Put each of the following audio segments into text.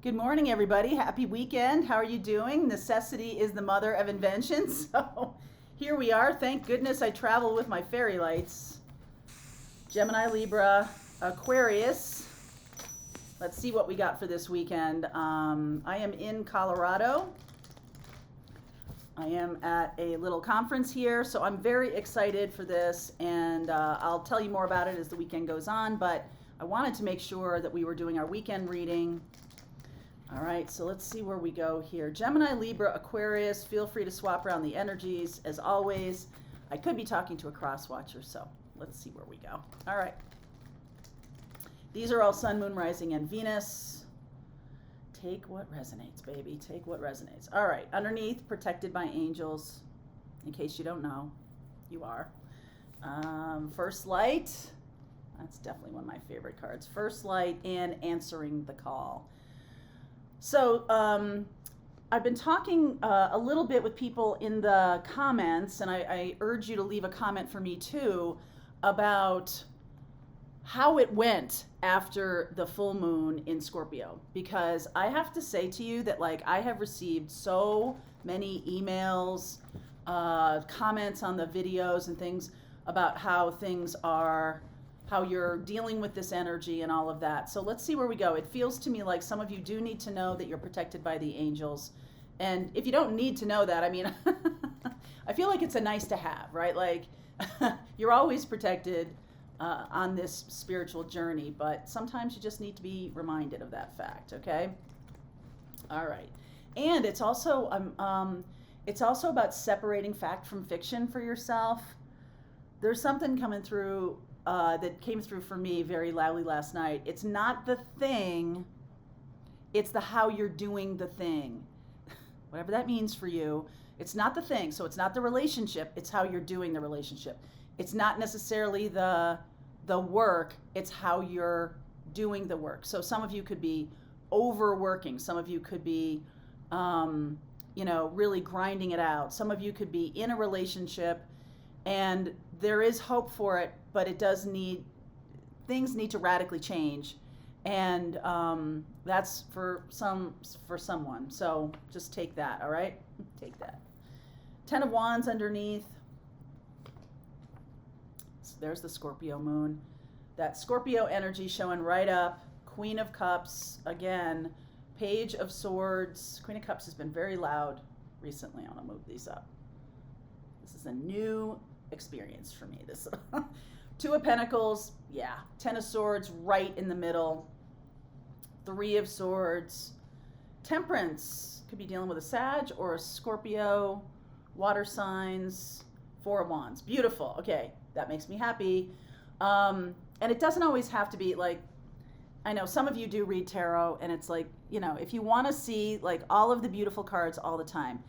Good morning, everybody. Happy weekend. How are you doing? Necessity is the mother of invention. So here we are. Thank goodness I travel with my fairy lights. Gemini, Libra, Aquarius. Let's see what we got for this weekend. I am in Colorado. I am at a little conference here, so I'm very excited for this, and I'll tell you more about it as the weekend goes on, but I wanted to make sure that we were doing our weekend reading. All right, so let's see where we go here. Gemini, Libra, Aquarius, feel free to swap around the energies. As always, I could be talking to a cross watcher, so let's see where we go. All right. These are all Sun, Moon, Rising, and Venus. Take what resonates, baby. Take what resonates. All right, underneath, protected by angels. In case you don't know, you are. First light. That's definitely one of my favorite cards. First light and answering the call. So I've been talking a little bit with people in the comments, and I urge you to leave a comment for me too about how it went after the full moon in Scorpio. Because I have to say to you that, like, I have received so many emails, comments on the videos and things about how things are, how you're dealing with this energy and all of that. So let's see where we go. It feels to me like some of you do need to know that you're protected by the angels. And if you don't need to know that, I mean, I feel like it's a nice to have, right? Like, you're always protected on this spiritual journey, but sometimes you just need to be reminded of that fact, okay? All right. And it's also about separating fact from fiction for yourself. There's something coming through that came through for me very loudly last night. It's not the thing, it's the how you're doing the thing. Whatever that means for you, it's not the thing. So it's not the relationship, it's how you're doing the relationship. It's not necessarily the work, it's how you're doing the work. So some of you could be overworking, some of you could be really grinding it out. Some of you could be in a relationship and there is hope for it, but things need to radically change. And that's for someone. So just take that, all right? Take that. 10 of Wands underneath. So there's the Scorpio moon. That Scorpio energy showing right up. Queen of Cups, again. Page of Swords. Queen of Cups has been very loud recently. I want to move these up. This is a new experience for me. This Two of Pentacles, yeah. 10 of Swords right in the middle. 3 of Swords. Temperance, could be dealing with a Sag or a Scorpio. Water signs. 4 of Wands, beautiful. Okay, that makes me happy. And it doesn't always have to be like, I know some of you do read tarot, and it's like, if you want to see like all of the beautiful cards all the time,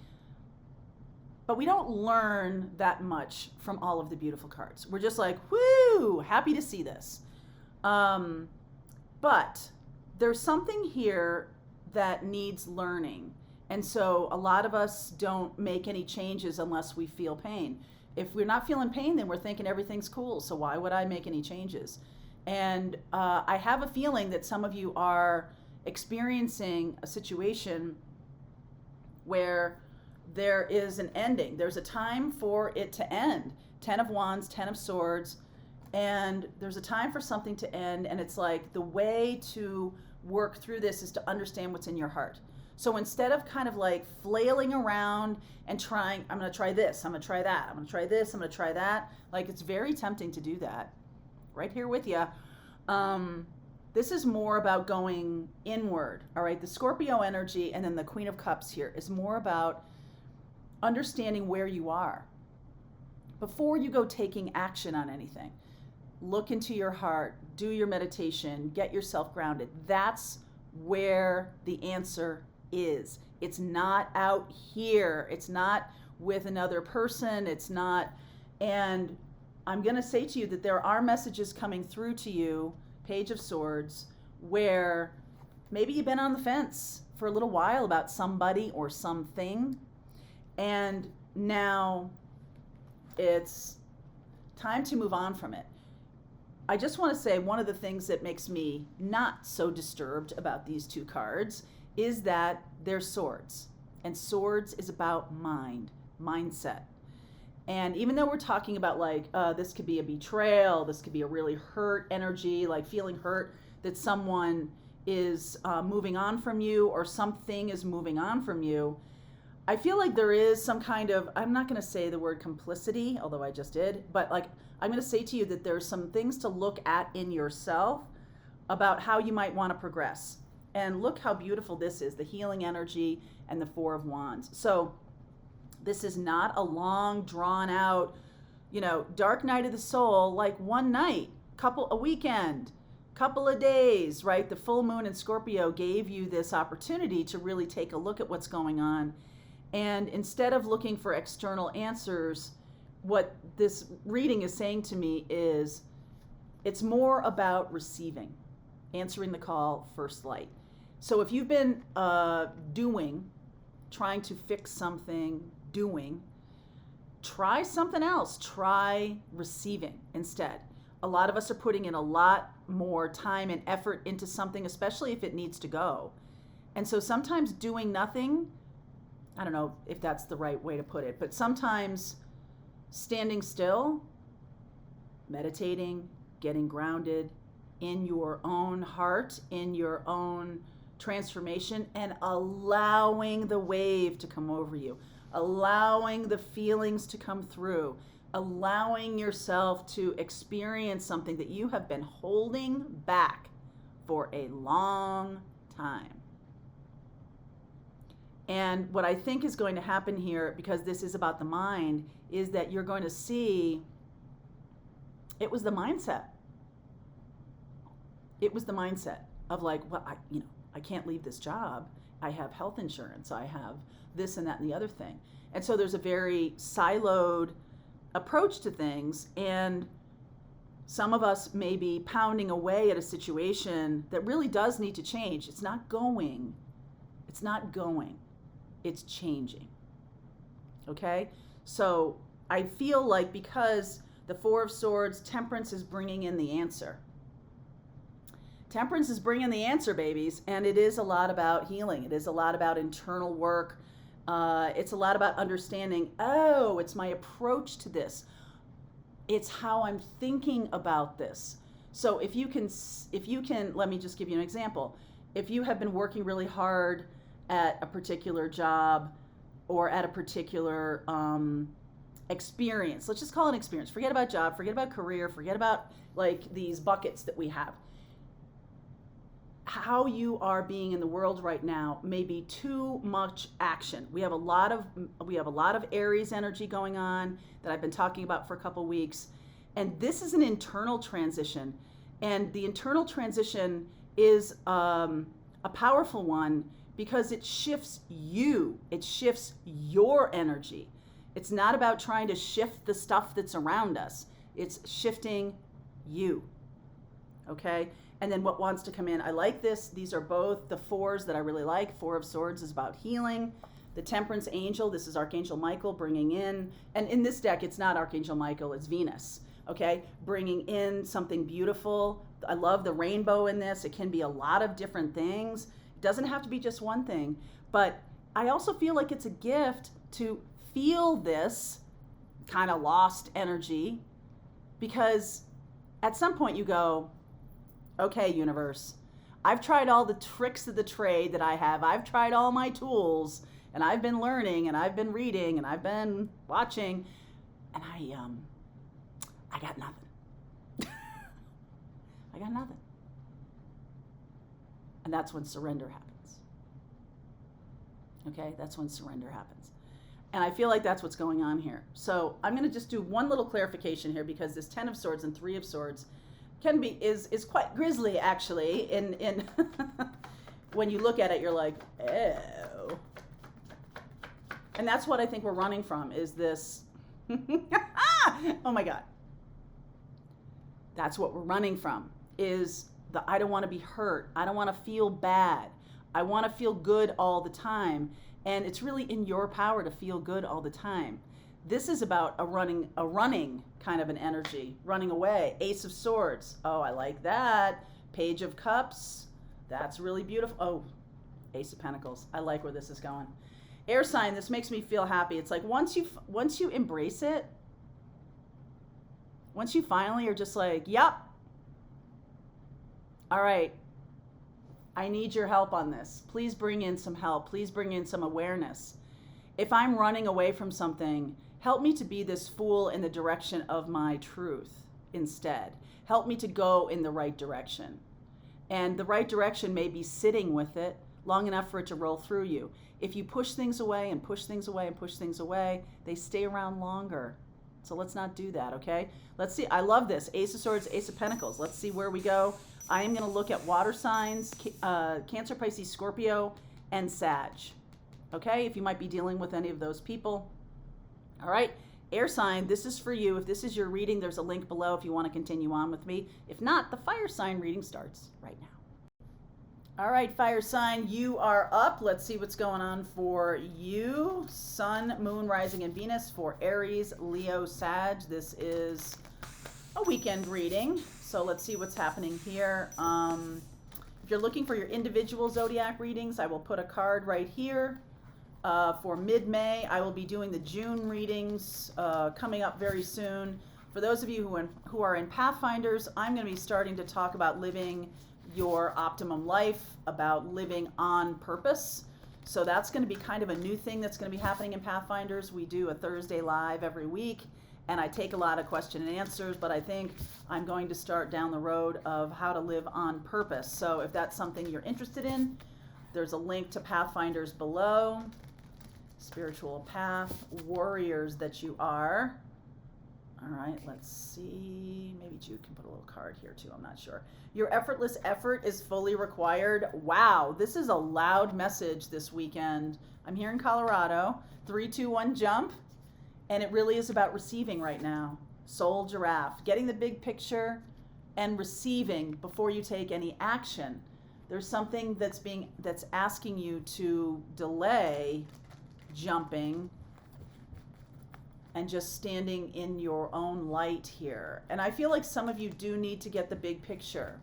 but we don't learn that much from all of the beautiful cards. We're just like, woo, happy to see this. But there's something here that needs learning. And so a lot of us don't make any changes unless we feel pain. If we're not feeling pain, then we're thinking everything's cool. So why would I make any changes? And I have a feeling that some of you are experiencing a situation where there is an ending. There's a time for it to end. 10 of Wands, 10 of Swords, and there's a time for something to end, and it's like the way to work through this is to understand what's in your heart. So instead of kind of like flailing around and trying, I'm going to try this, I'm going to try that, I'm going to try this, I'm going to try that, like it's very tempting to do that. Right here with you. This is more about going inward, all right? The Scorpio energy and then the Queen of Cups here is more about understanding where you are before you go taking action on anything. Look into your heart, do your meditation, get yourself grounded. That's where the answer is. It's not out here. It's not with another person. It's not, and I'm going to say to you that there are messages coming through to you, Page of Swords, where maybe you've been on the fence for a little while about somebody or something, and now it's time to move on from it. I just want to say one of the things that makes me not so disturbed about these two cards is that they're swords. And swords is about mindset. And even though we're talking about like, this could be a betrayal, this could be a really hurt energy, like feeling hurt that someone is moving on from you or something is moving on from you, I feel like there is some kind of, I'm not going to say the word complicity, although I just did, but like I'm going to say to you that there's some things to look at in yourself about how you might want to progress. And look how beautiful this is, the healing energy and the Four of Wands. So this is not a long, drawn out, dark night of the soul, like one night, a weekend, couple of days, right? The full moon in Scorpio gave you this opportunity to really take a look at what's going on. And instead of looking for external answers, what this reading is saying to me is it's more about receiving, answering the call, first light. So if you've been trying to fix something, try something else. Try receiving instead. A lot of us are putting in a lot more time and effort into something, especially if it needs to go. And so sometimes doing nothing, I don't know if that's the right way to put it, but sometimes standing still, meditating, getting grounded in your own heart, in your own transformation, and allowing the wave to come over you, allowing the feelings to come through, allowing yourself to experience something that you have been holding back for a long time. And what I think is going to happen here, because this is about the mind, is that you're going to see it was the mindset. It was the mindset of like, well, I can't leave this job. I have health insurance. I have this and that and the other thing. And so there's a very siloed approach to things. And some of us may be pounding away at a situation that really does need to change. It's not going. It's changing. Okay? So I feel like because the Four of Swords, Temperance is bringing in the answer. Temperance is bringing the answer, babies, and it is a lot about healing. It is a lot about internal work. It's a lot about understanding, it's my approach to this. It's how I'm thinking about this. So if you can, let me just give you an example. If you have been working really hard at a particular job or at a particular experience, let's just call it an experience. Forget about job, forget about career, forget about like these buckets that we have. How you are being in the world right now may be too much action. We have a lot of Aries energy going on that I've been talking about for a couple weeks, and this is an internal transition, and the internal transition is a powerful one because it shifts you. It shifts your energy. It's not about trying to shift the stuff that's around us. It's shifting you. Okay? And then what wants to come in, I like this. These are both the fours that I really like. Four of Swords is about healing. The Temperance Angel, this is Archangel Michael bringing in, and in this deck, it's not Archangel Michael, it's Venus, okay? Bringing in something beautiful. I love the rainbow in this. It can be a lot of different things. It doesn't have to be just one thing, but I also feel like it's a gift to feel this kind of lost energy, because at some point you go, okay, universe, I've tried all the tricks of the trade that I have. I've tried all my tools, and I've been learning, and I've been reading, and I've been watching, and I got nothing. I got nothing. And that's when surrender happens. Okay, that's when surrender happens. And I feel like that's what's going on here. So I'm going to just do one little clarification here, because this Ten of Swords and Three of Swords is quite grisly, actually. In when you look at it, you're like, oh. And that's what I think we're running from, is this. Oh my God. That's what we're running from, is the I don't want to be hurt. I don't want to feel bad. I want to feel good all the time. And it's really in your power to feel good all the time. This is about a running kind of an energy, running away. Ace of Swords. Oh, I like that. Page of Cups. That's really beautiful. Oh, Ace of Pentacles. I like where this is going. Air sign, this makes me feel happy. It's like once you embrace it, once you finally are just like, yep, all right, I need your help on this. Please bring in some help. Please bring in some awareness. If I'm running away from something, help me to be this fool in the direction of my truth instead. Help me to go in the right direction. And the right direction may be sitting with it long enough for it to roll through you. If you push things away and push things away and push things away, they stay around longer. So let's not do that, okay? Let's see. I love this. Ace of Swords, Ace of Pentacles. Let's see where we go. I am going to look at water signs, Cancer, Pisces, Scorpio, and Sag. Okay? If you might be dealing with any of those people. All right? Air sign, this is for you. If this is your reading, there's a link below if you want to continue on with me. If not, the fire sign reading starts right now. All right, fire sign, you are up. Let's see what's going on for you. Sun, Moon, Rising, and Venus for Aries, Leo, Sag. This is a weekend reading. So let's see what's happening here. If you're looking for your individual zodiac readings, I will put a card right here. For mid-May, I will be doing the June readings coming up very soon. For those of you who are in Pathfinders, I'm going to be starting to talk about living your optimum life, about living on purpose. So that's going to be kind of a new thing that's going to be happening in Pathfinders. We do a Thursday live every week, and I take a lot of question and answers, but I think I'm going to start down the road of how to live on purpose. So if that's something you're interested in, there's a link to Pathfinders below. Spiritual path warriors that you are. All right, let's see. Maybe Jude can put a little card here too. I'm not sure. Your effortless effort is fully required. Wow, this is a loud message this weekend. I'm here in Colorado. 3, 2, 1, jump. And it really is about receiving right now. Soul giraffe, getting the big picture and receiving before you take any action. There's something that's asking you to delay jumping and just standing in your own light here. And I feel like some of you do need to get the big picture.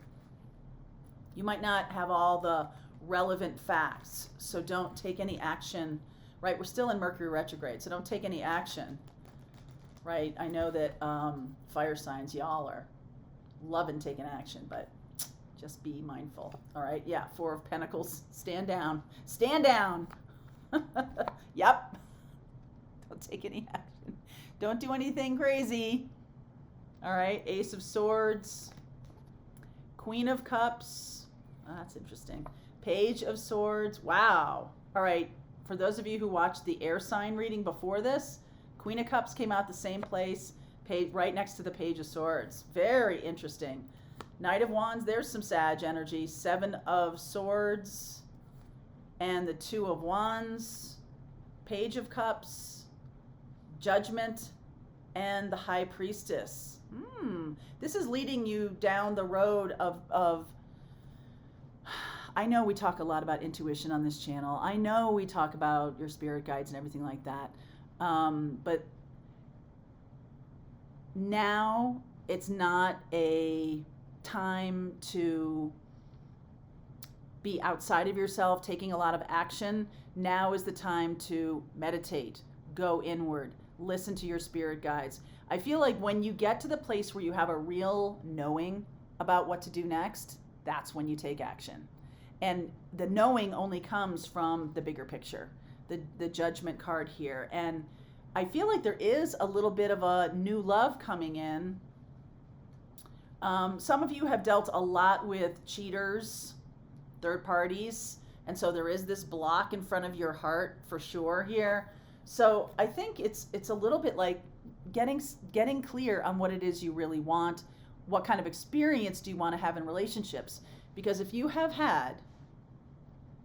You might not have all the relevant facts, so don't take any action, right? We're still in Mercury retrograde, so don't take any action, right? I know that fire signs, y'all are loving taking action, but just be mindful, all right? Yeah, 4 of Pentacles, stand down. Stand down. Yep. Don't take any action. Don't do anything crazy. All right, Ace of Swords, Queen of Cups. Oh, that's interesting. Page of Swords. Wow. All right, for those of you who watched the air sign reading before this, Queen of Cups came out the same place, right next to the Page of Swords. Very interesting. Knight of Wands, there's some Sag energy. 7 of Swords and the 2 of Wands. Page of Cups, Judgment, and the High Priestess. This is leading you down the road of I know we talk a lot about intuition on this channel. I know we talk about your spirit guides and everything like that. But now it's not a time to be outside of yourself, taking a lot of action. Now is the time to meditate, go inward, listen to your spirit guides. I feel like when you get to the place where you have a real knowing about what to do next, that's when you take action. And the knowing only comes from the bigger picture, the Judgment card here. And I feel like there is a little bit of a new love coming in. Some of you have dealt a lot with cheaters, third parties, and so there is this block in front of your heart for sure here. So I think it's a little bit like getting clear on what it is you really want. What kind of experience do you want to have in relationships? Because if you have had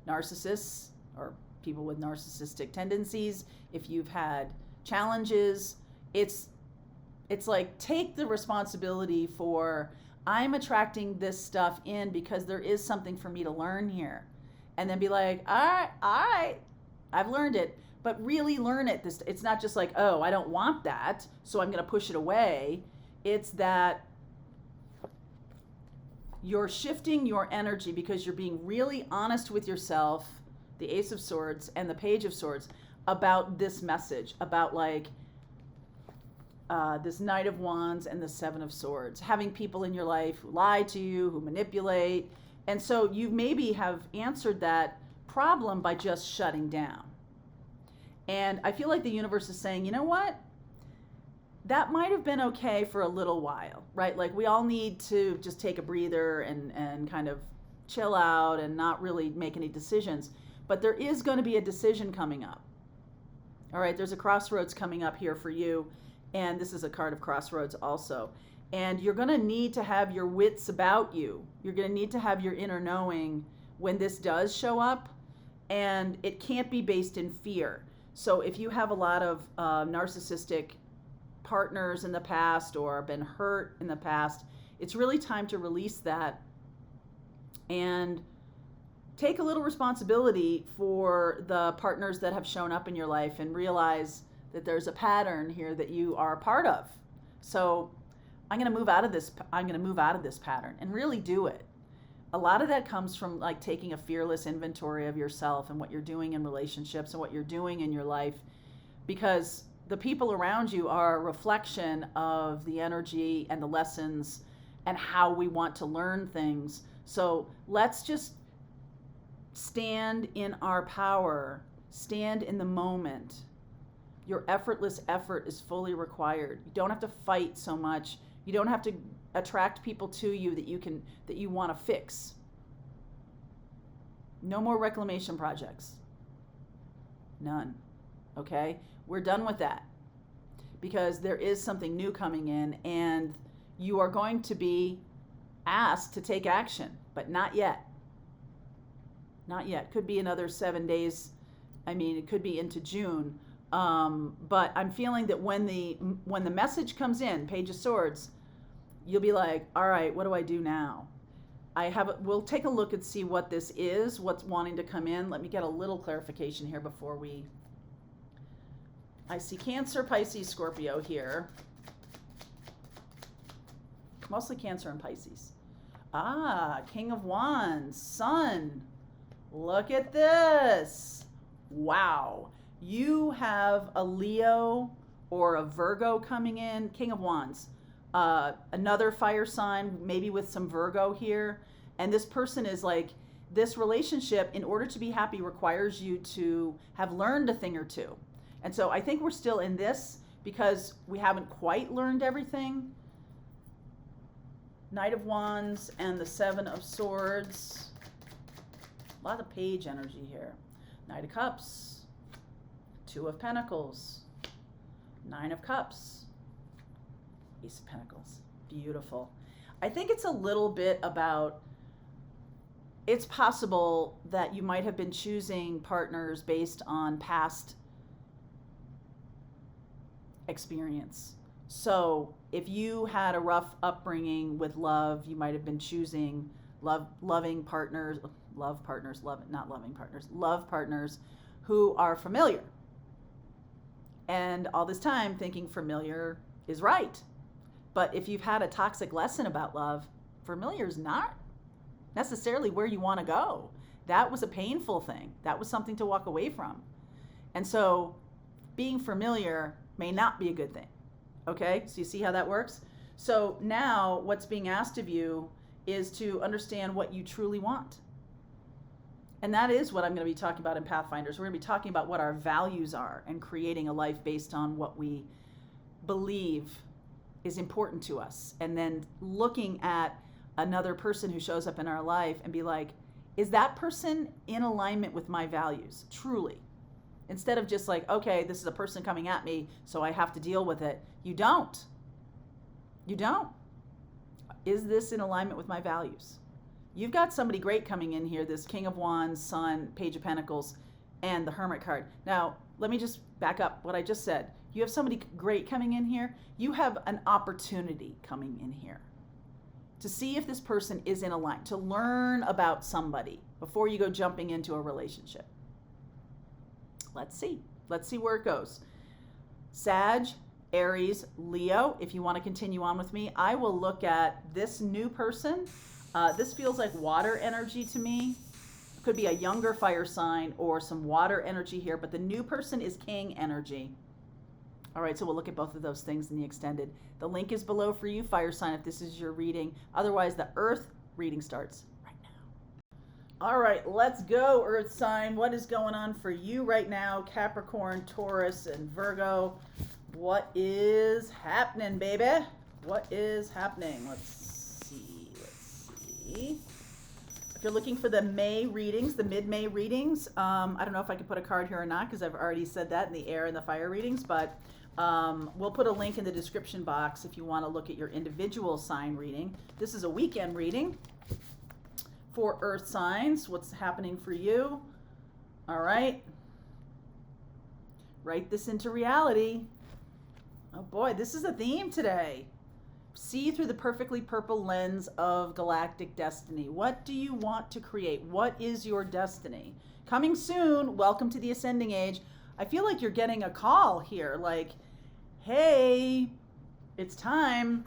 narcissists or people with narcissistic tendencies, if you've had challenges, it's like take the responsibility for, I'm attracting this stuff in because there is something for me to learn here. And then be like, all right, I've learned it. But really learn it. It's not just like, oh, I don't want that, so I'm going to push it away. It's that you're shifting your energy because you're being really honest with yourself the Ace of Swords and the Page of Swords about this message, about like this Knight of Wands and the Seven of Swords, having people in your life who lie to you, who manipulate. And so you maybe have answered that problem by just shutting down. And I feel like the universe is saying, you know what? That might have been okay for a little while, right? Like we all need to just take a breather and kind of chill out and not really make any decisions. But there is going to be a decision coming up. All right, there's a crossroads coming up here for you. And this is a card of crossroads also. And you're going to need to have your wits about you. You're going to need to have your inner knowing when this does show up. And it can't be based in fear. So if you have a lot of narcissistic partners in the past or been hurt in the past, it's really time to release that and take a little responsibility for the partners that have shown up in your life and realize that there's a pattern here that you are a part of. So I'm going to move out of this. I'm going to move out of this pattern and really do it. A lot of that comes from like taking a fearless inventory of yourself and what you're doing in relationships and what you're doing in your life, because the people around you are a reflection of the energy and the lessons and how we want to learn things. So let's just stand in our power, stand in the moment. Your effortless effort is fully required. You don't have to fight so much. You don't have to attract people to you that you want to fix. No more reclamation projects. None. Okay? We're done with that. Because there is something new coming in and you are going to be asked to take action, but not yet. Not yet. Could be another 7 days. I mean, it could be into June. But I'm feeling that when the message comes in, Page of Swords, you'll be like, all right, what do I do now? We'll take a look and see what this is, what's wanting to come in. Let me get a little clarification here before I see Cancer, Pisces, Scorpio here. Mostly Cancer and Pisces. King of Wands, Sun. Look at this. Wow. You have a Leo or a Virgo coming in. King of Wands. Another fire sign, maybe with some Virgo here. And this person is like, this relationship, in order to be happy, requires you to have learned a thing or two. And so I think we're still in this because we haven't quite learned everything. Knight of Wands and the Seven of Swords. A lot of Page energy here. Knight of Cups. Two of Pentacles. Nine of Cups. Ace of Pentacles. Beautiful. I think it's a little bit about, it's possible that you might have been choosing partners based on past experience. So if you had a rough upbringing with love, you might have been choosing love partners who are familiar. And all this time thinking familiar is right. But if you've had a toxic lesson about love, familiar is not necessarily where you want to go. That was a painful thing. That was something to walk away from. And so being familiar may not be a good thing. Okay, so you see how that works? So now what's being asked of you is to understand what you truly want. And that is what I'm going to be talking about in Pathfinders. We're going to be talking about what our values are and creating a life based on what we believe is important to us. And then looking at another person who shows up in our life and be like, is that person in alignment with my values? Truly. Instead of just like, okay, this is a person coming at me, so I have to deal with it. You don't. You don't. Is this in alignment with my values? You've got somebody great coming in here, this King of Wands, Sun, Page of Pentacles, and the Hermit card. Now, let me just back up what I just said. You have somebody great coming in here. You have an opportunity coming in here to see if this person is in alignment, to learn about somebody before you go jumping into a relationship. Let's see. Let's see where it goes. Sag, Aries, Leo, if you want to continue on with me, I will look at this new person. This feels like water energy to me. Could be a younger fire sign or some water energy here, but the new person is king energy. All right, so we'll look at both of those things in the extended. The link is below for you, fire sign, if this is your reading. Otherwise, the earth reading starts right now. All right, let's go, earth sign. What is going on for you right now, Capricorn, Taurus, and Virgo? What is happening, baby? What is happening? Let's see. If you're looking for the May readings, the mid-May readings, I don't know if I can put a card here or not because I've already said that in the air and the fire readings, but we'll put a link in the description box if you want to look at your individual sign reading. This is a weekend reading for earth signs. What's happening for you? All right. Write this into reality. Oh boy, this is a theme today. See through the perfectly purple lens of galactic destiny. What do you want to create? What is your destiny? Coming soon, welcome to the ascending age. I feel like you're getting a call here, like, hey, it's time.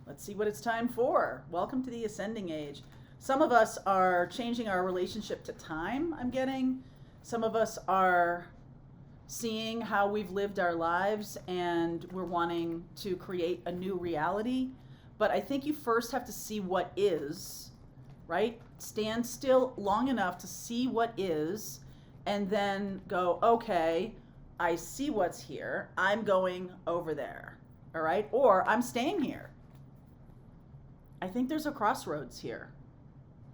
Let's see what it's time for. Welcome to the ascending age. Some of us are changing our relationship to time, I'm getting. Some of us are seeing how we've lived our lives and we're wanting to create a new reality. But I think you first have to see what is, right? Stand still long enough to see what is and then go, okay, I see what's here. I'm going over there, all right? Or I'm staying here. I think there's a crossroads here.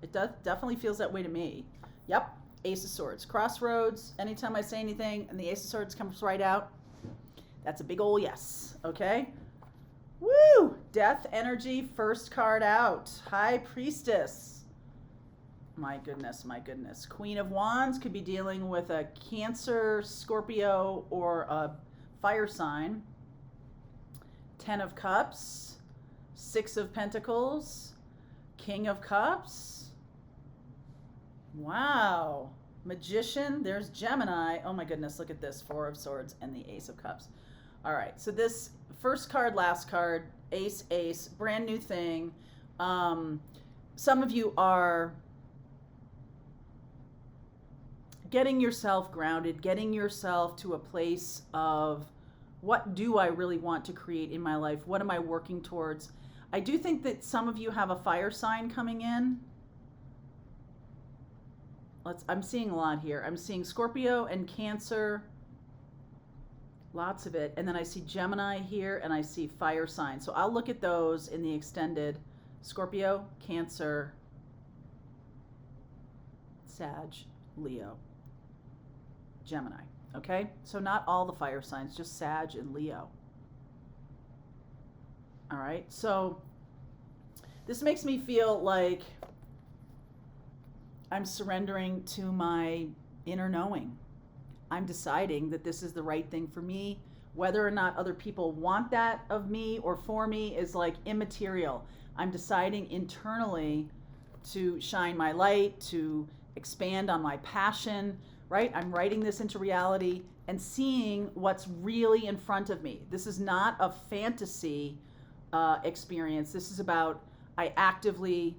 It definitely feels that way to me. Yep. Ace of Swords. Crossroads. Anytime I say anything and the Ace of Swords comes right out, that's a big ol' yes. Okay? Woo! Death energy, first card out. High Priestess. My goodness, my goodness. Queen of Wands could be dealing with a Cancer, Scorpio, or a fire sign. 10 of Cups. 6 of Pentacles. King of Cups. Wow. Magician. There's Gemini. Oh my goodness, look at this. 4 of Swords and the Ace of Cups. All right, so this first card, last card, ace, ace, brand new thing. Some of you are getting yourself grounded, getting yourself to a place of what do I really want to create in my life? What am I working towards? I do think that some of you have a fire sign coming in. I'm seeing a lot here. I'm seeing Scorpio and Cancer, lots of it. And then I see Gemini here and I see fire sign. So I'll look at those in the extended. Scorpio, Cancer, Sag, Leo, Gemini. Okay? So not all the fire signs, just Sag and Leo. All right? So this makes me feel like I'm surrendering to my inner knowing. I'm deciding that this is the right thing for me. Whether or not other people want that of me or for me is like immaterial. I'm deciding internally to shine my light, to expand on my passion, right? I'm writing this into reality and seeing what's really in front of me. This is not a fantasy experience. This is about I actively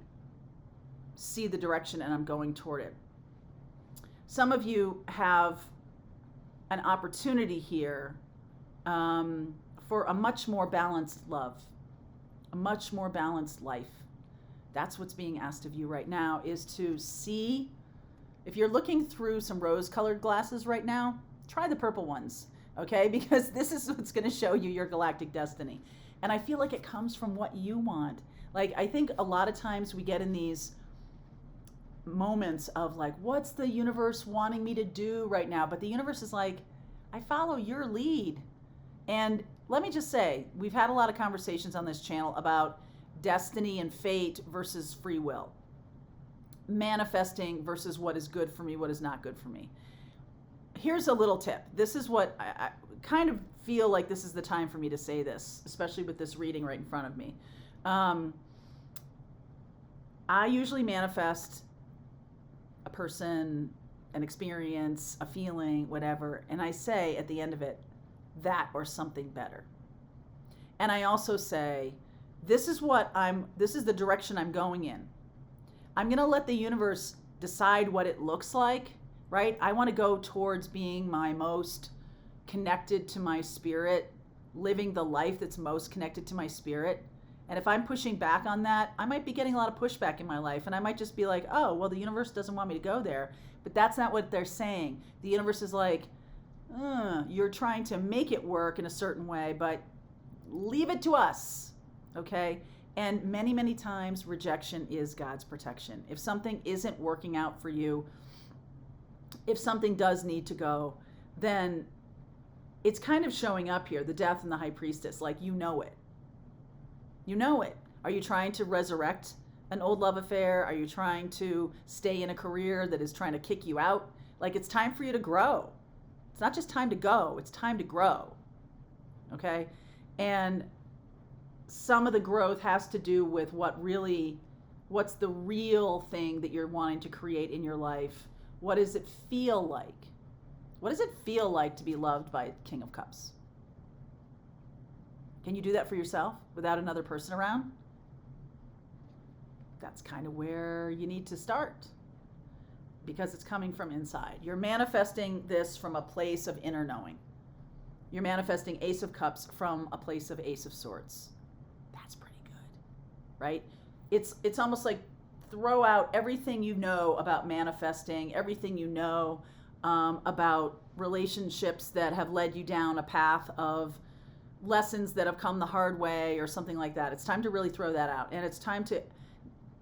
see the direction and I'm going toward it. Some of you have an opportunity here for a much more balanced love, a much more balanced life. That's what's being asked of you right now, is to see. If you're looking through some rose-colored glasses right now, try the purple ones, okay? Because this is what's going to show you your galactic destiny. And I feel like it comes from what you want. Like, I think a lot of times we get in these moments of like, what's the universe wanting me to do right now? But the universe is like, I follow your lead. And let me just say, we've had a lot of conversations on this channel about destiny and fate versus free will, manifesting versus what is good for me, what is not good for me. Here's a little tip. This is what I kind of feel like this is the time for me to say this, especially with this reading right in front of me. I usually manifest a person, an experience, a feeling, whatever, and I say at the end of it, that or something better. And I also say, this is the direction I'm going in. I'm going to let the universe decide what it looks like, right? I want to go towards being my most connected to my spirit, living the life that's most connected to my spirit. And if I'm pushing back on that, I might be getting a lot of pushback in my life. And I might just be like, oh, well, the universe doesn't want me to go there. But that's not what they're saying. The universe is like, you're trying to make it work in a certain way, but leave it to us, okay? And many, many times rejection is God's protection. If something isn't working out for you, if something does need to go, then it's kind of showing up here, the death and the high priestess, like you know it. You know it. Are you trying to resurrect an old love affair? Are you trying to stay in a career that is trying to kick you out? Like, it's time for you to grow. It's not just time to go, it's time to grow. Okay? And some of the growth has to do with what's the real thing that you're wanting to create in your life? What does it feel like? What does it feel like to be loved by King of Cups? Can you do that for yourself without another person around? That's kind of where you need to start, because it's coming from inside. You're manifesting this from a place of inner knowing. You're manifesting Ace of Cups from a place of Ace of Swords. That's pretty good, right? It's almost like throw out everything you know about manifesting, everything you know about relationships that have led you down a path of lessons that have come the hard way or something like that. It's time to really throw that out. And it's time to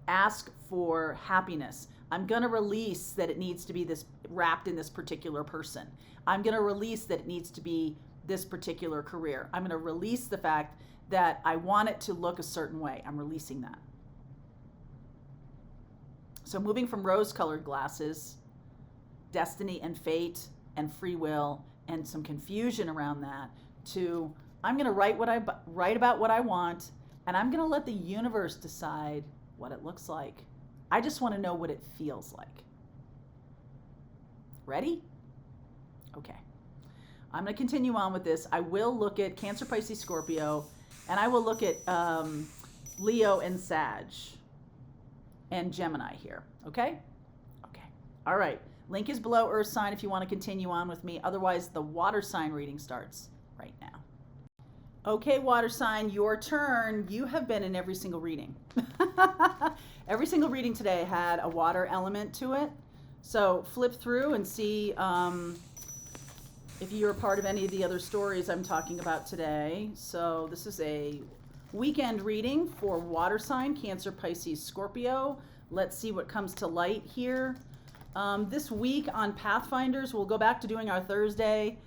ask for happiness. I'm going to release that it needs to be this wrapped in this particular person. I'm going to release that it needs to be this particular career. I'm going to release the fact that I want it to look a certain way. I'm releasing that. So moving from rose-colored glasses, destiny and fate and free will and some confusion around that, to I'm going to write about what I want, and I'm going to let the universe decide what it looks like. I just want to know what it feels like. Ready? Okay. I'm going to continue on with this. I will look at Cancer, Pisces, Scorpio, and I will look at Leo and Sag and Gemini here. Okay? Okay. All right. Link is below Earth sign if you want to continue on with me. Otherwise, the water sign reading starts right now. Okay, water sign, your turn. You have been in every single reading. Every single reading today had a water element to it. So flip through and see if you're a part of any of the other stories I'm talking about today. So this is a weekend reading for water sign, Cancer, Pisces, Scorpio. Let's see what comes to light here. This week on Pathfinders, we'll go back to doing our Thursday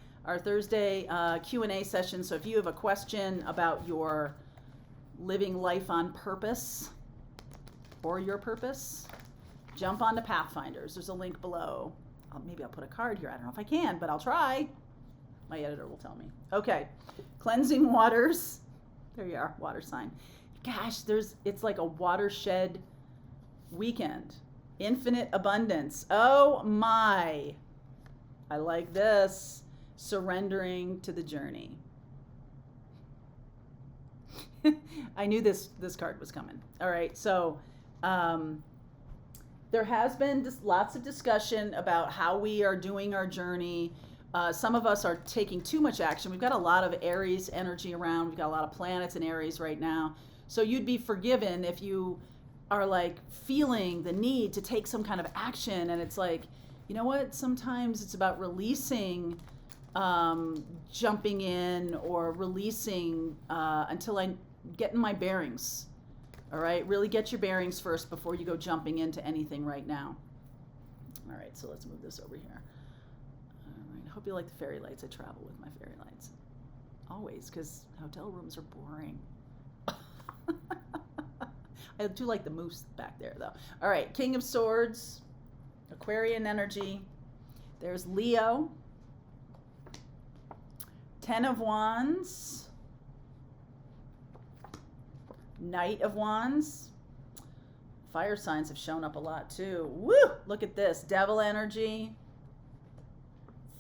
Q&A session. So if you have a question about your living life on purpose or your purpose, jump on to Pathfinders. There's a link below. Maybe I'll put a card here. I don't know if I can, but I'll try. My editor will tell me. Okay, cleansing waters. There you are, water sign. Gosh, it's like a watershed weekend. Infinite abundance. Oh my. I like this. Surrendering to the journey. I knew this card was coming. All right, so there has been lots of discussion about how we are doing our journey. Some of us are taking too much action. We've got a lot of Aries energy around. We've got a lot of planets in Aries right now. So you'd be forgiven if you are like feeling the need to take some kind of action. And it's like, you know what? Sometimes it's about releasing, jumping in or releasing until I get in my bearings. All right, really get your bearings first before you go jumping into anything right now. All right, so let's move this over here. All right, I hope you like the fairy lights. I travel with my fairy lights. Always, because hotel rooms are boring. I do like the moose back there, though. All right, King of Swords, Aquarian energy. There's Leo. 10 of Wands. Knight of Wands. Fire signs have shown up a lot too. Woo! Look at this. Devil energy.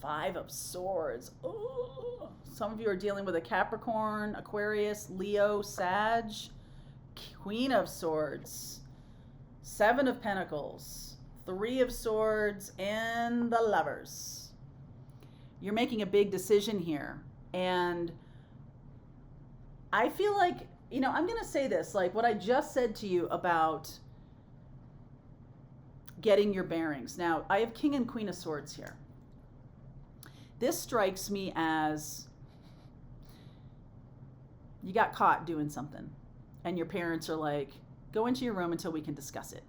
5 of Swords. Ooh. Some of you are dealing with a Capricorn, Aquarius, Leo, Sag. Queen of Swords. Seven of Pentacles, Three of Swords, and the Lovers. You're making a big decision here. And I feel like, you know, I'm going to say this, like what I just said to you about getting your bearings. Now, I have King and Queen of Swords here. This strikes me as you got caught doing something and your parents are like, go into your room until we can discuss it.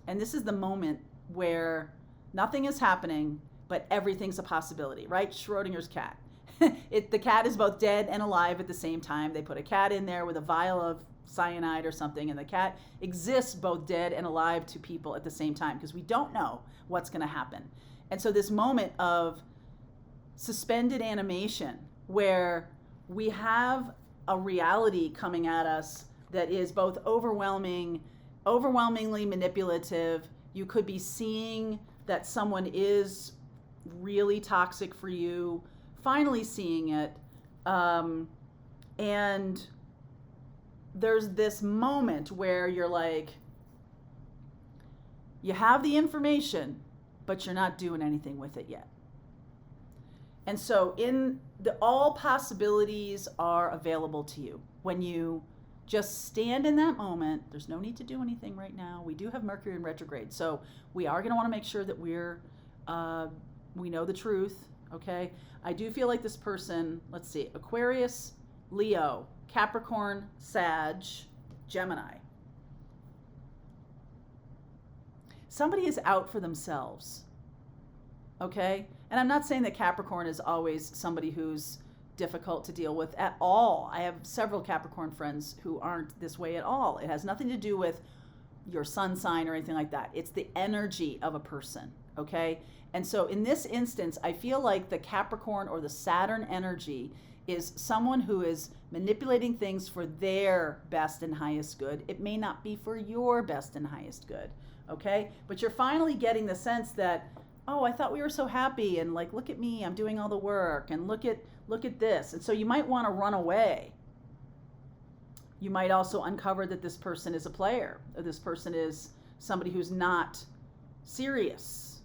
And this is the moment where nothing is happening, but everything's a possibility, right? Schrodinger's cat. The cat is both dead and alive at the same time. They put a cat in there with a vial of cyanide or something, and the cat exists both dead and alive to people at the same time because we don't know what's going to happen. And so this moment of suspended animation where we have a reality coming at us that is both overwhelmingly manipulative. You could be seeing that someone is really toxic for you, finally seeing it, and there's this moment where you're like, you have the information, but you're not doing anything with it yet. And so all possibilities are available to you when you just stand in that moment. There's no need to do anything right now. We do have Mercury in retrograde, so we are going to want to make sure that we know the truth, okay? I do feel like this person, let's see, Aquarius, Leo, Capricorn, Sag, Gemini. Somebody is out for themselves, okay? And I'm not saying that Capricorn is always somebody who's difficult to deal with at all. I have several Capricorn friends who aren't this way at all. It has nothing to do with your sun sign or anything like that. It's the energy of a person, okay? And so in this instance, I feel like the Capricorn or the Saturn energy is someone who is manipulating things for their best and highest good. It may not be for your best and highest good, okay? But you're finally getting the sense that, oh, I thought we were so happy, and like, look at me, I'm doing all the work, and look at this. And so you might want to run away. You might also uncover that this person is a player, or this person is somebody who's not serious,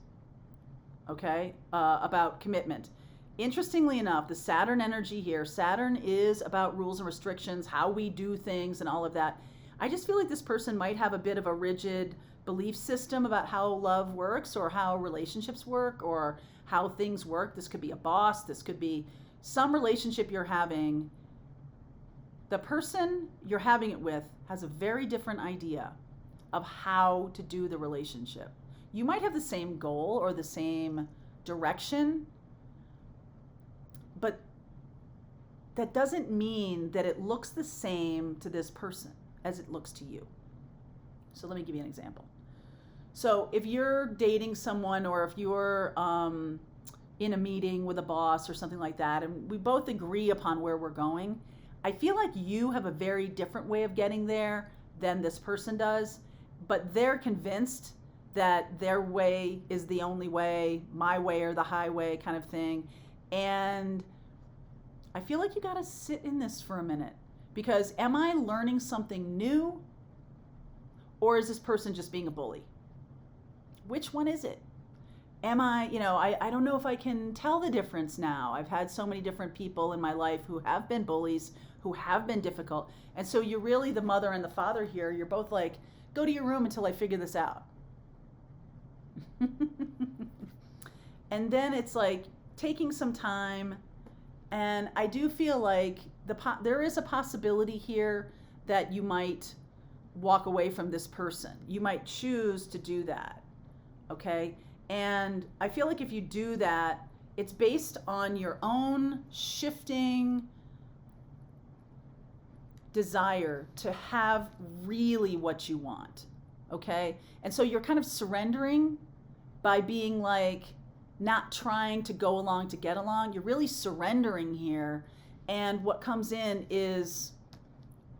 okay, about commitment. Interestingly enough, the Saturn energy here, Saturn is about rules and restrictions, how we do things and all of that. I just feel like this person might have a bit of a rigid belief system about how love works or how relationships work or how things work. This could be a boss. This could be some relationship you're having. The person you're having it with has a very different idea of how to do the relationship. You might have the same goal or the same direction, but that doesn't mean that it looks the same to this person as it looks to you. So let me give you an example. So if you're dating someone, or if you're in a meeting with a boss or something like that, and we both agree upon where we're going, I feel like you have a very different way of getting there than this person does, but they're convinced that their way is the only way, my way or the highway kind of thing. And I feel like you got to sit in this for a minute, because am I learning something new, or is this person just being a bully? Which one is it? Am I, I don't know if I can tell the difference now. I've had so many different people in my life who have been bullies, who have been difficult. And so you're really the mother and the father here. You're both like, go to your room until I figure this out. And then it's like taking some time. And I do feel like there is a possibility here that you might walk away from this person. You might choose to do that, okay? And I feel like if you do that, it's based on your own shifting desire to have really what you want, okay? And so you're kind of surrendering by being like, not trying to go along to get along. You're really surrendering here. And what comes in is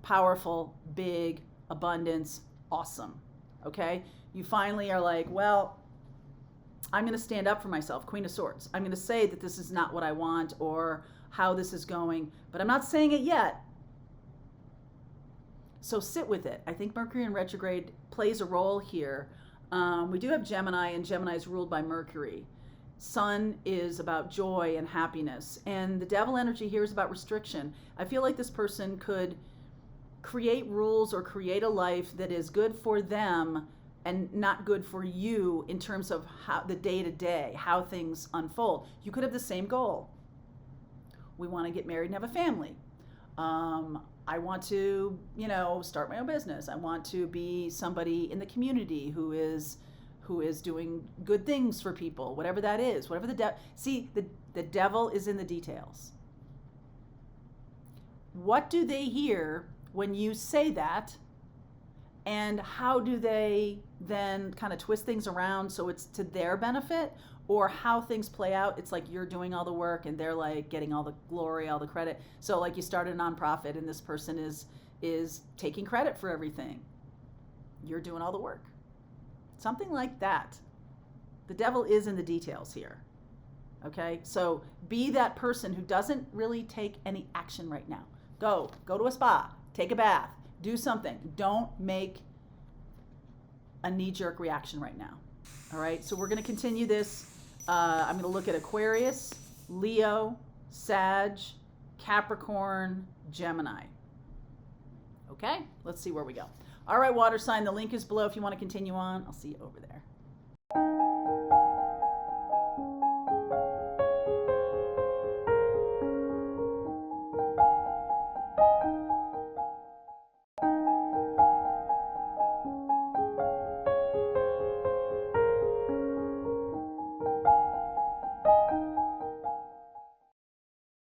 powerful, big, abundance, awesome, okay? You finally are like, well, I'm going to stand up for myself, Queen of Swords. I'm going to say that this is not what I want or how this is going, but I'm not saying it yet. So sit with it. I think Mercury in retrograde plays a role here. We do have Gemini, and Gemini is ruled by Mercury. Sun is about joy and happiness. And the devil energy here is about restriction. I feel like this person could create rules or create a life that is good for them and not good for you in terms of how the day-to-day, how things unfold. You could have the same goal. We want to get married and have a family. I want to, start my own business. I want to be somebody in the community who is doing good things for people, whatever that is, whatever the devil is in the details. What do they hear when you say that? And how do they then kind of twist things around so it's to their benefit? Or how things play out, it's like you're doing all the work and they're like getting all the glory, all the credit. So like you started a nonprofit and this person is taking credit for everything. You're doing all the work. Something like that. The devil is in the details here. Okay? So be that person who doesn't really take any action right now. Go to a spa, take a bath, do something. Don't make a knee-jerk reaction right now. All right? So we're going to continue this. I'm going to look at Aquarius, Leo, Sag, Capricorn, Gemini. Okay, let's see where we go. All right, water sign, the link is below if you want to continue on. I'll see you over there.